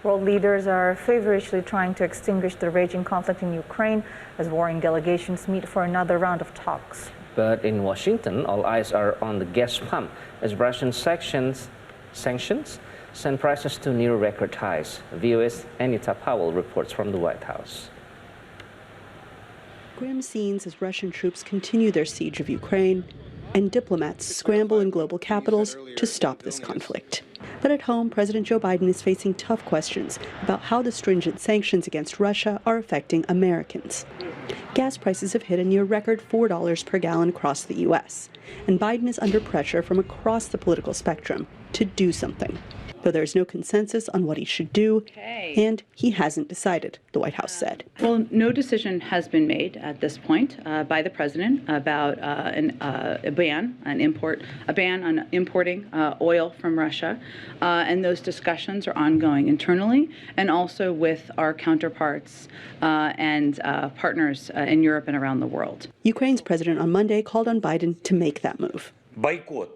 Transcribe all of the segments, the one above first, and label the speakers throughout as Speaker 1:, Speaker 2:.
Speaker 1: World leaders are feverishly trying to extinguish the raging conflict in Ukraine as warring delegations meet for another round of talks.
Speaker 2: But in Washington, all eyes are on the gas pump as Russian sanctions send prices to near record highs. VOA's Anita Powell reports from the White House.
Speaker 3: Grim scenes as Russian troops continue their siege of Ukraine and diplomats scramble in global capitals to stop this conflict. But at home, President Joe Biden is facing tough questions about how the stringent sanctions against Russia are affecting Americans. Gas prices have hit a near record $4 per gallon across the U.S., and Biden is under pressure from across the political spectrum to do something. Though there's no consensus on what he should do, and he hasn't decided, the White House said.
Speaker 4: Well, no decision has been made at this point by the president about a ban on importing oil from Russia, and those discussions are ongoing internally and also with our counterparts and partners in Europe and around the world.
Speaker 3: Ukraine's president on Monday called on Biden to make that move.
Speaker 5: Boycott.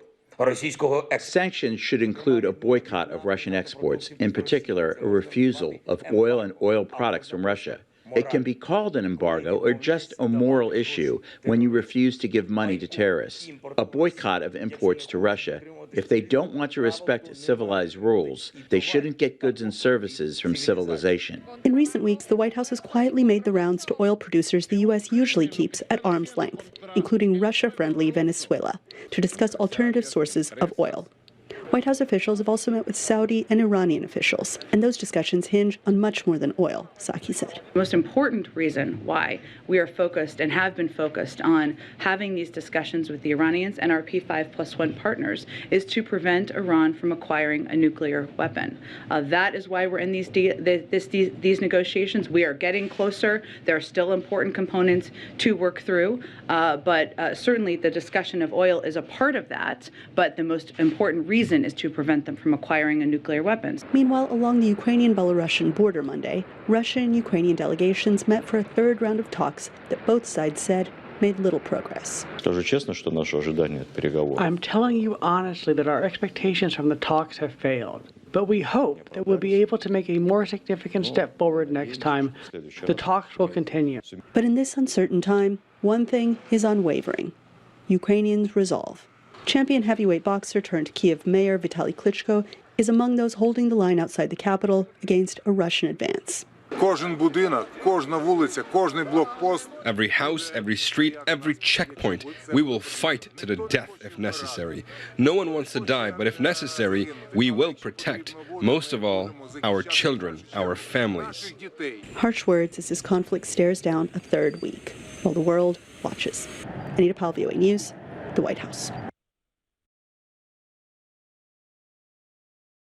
Speaker 6: Sanctions should include a boycott of Russian exports, in particular, a refusal of oil and oil products from Russia. It can be called an embargo or just a moral issue when you refuse to give money to terrorists. A boycott of imports to Russia. If they don't want to respect civilized rules, they shouldn't get goods and services from civilization.
Speaker 3: In recent weeks, the White House has quietly made the rounds to oil producers the U.S. usually keeps at arm's length, including Russia-friendly Venezuela, to discuss alternative sources of oil. White House officials have also met with Saudi and Iranian officials, and those discussions hinge on much more than oil, Psaki said.
Speaker 4: The most important reason why we are focused and have been focused on having these discussions with the Iranians and our P5+1 partners is to prevent Iran from acquiring a nuclear weapon. That is why we're in these negotiations. We are getting closer. There are still important components to work through, but certainly the discussion of oil is a part of that, but the most important reason is to prevent them from acquiring a nuclear weapon.
Speaker 3: Meanwhile, along the Ukrainian-Belarusian border Monday, Russian and Ukrainian delegations met for a third round of talks that both sides said made little progress.
Speaker 7: I'm telling you honestly that our expectations from the talks have failed. But we hope that we'll be able to make a more significant step forward next time. The talks will continue.
Speaker 3: But in this uncertain time, one thing is unwavering: Ukrainians' resolve. Champion heavyweight boxer turned Kiev mayor Vitaly Klitschko is among those holding the line outside the capital against a Russian advance.
Speaker 8: Every house, every street, every checkpoint, we will fight to the death if necessary. No one wants to die, but if necessary, we will protect, most of all, our children, our families.
Speaker 3: Harsh words as this conflict stares down a third week, while the world watches. Anita Powell, VOA News, the White House.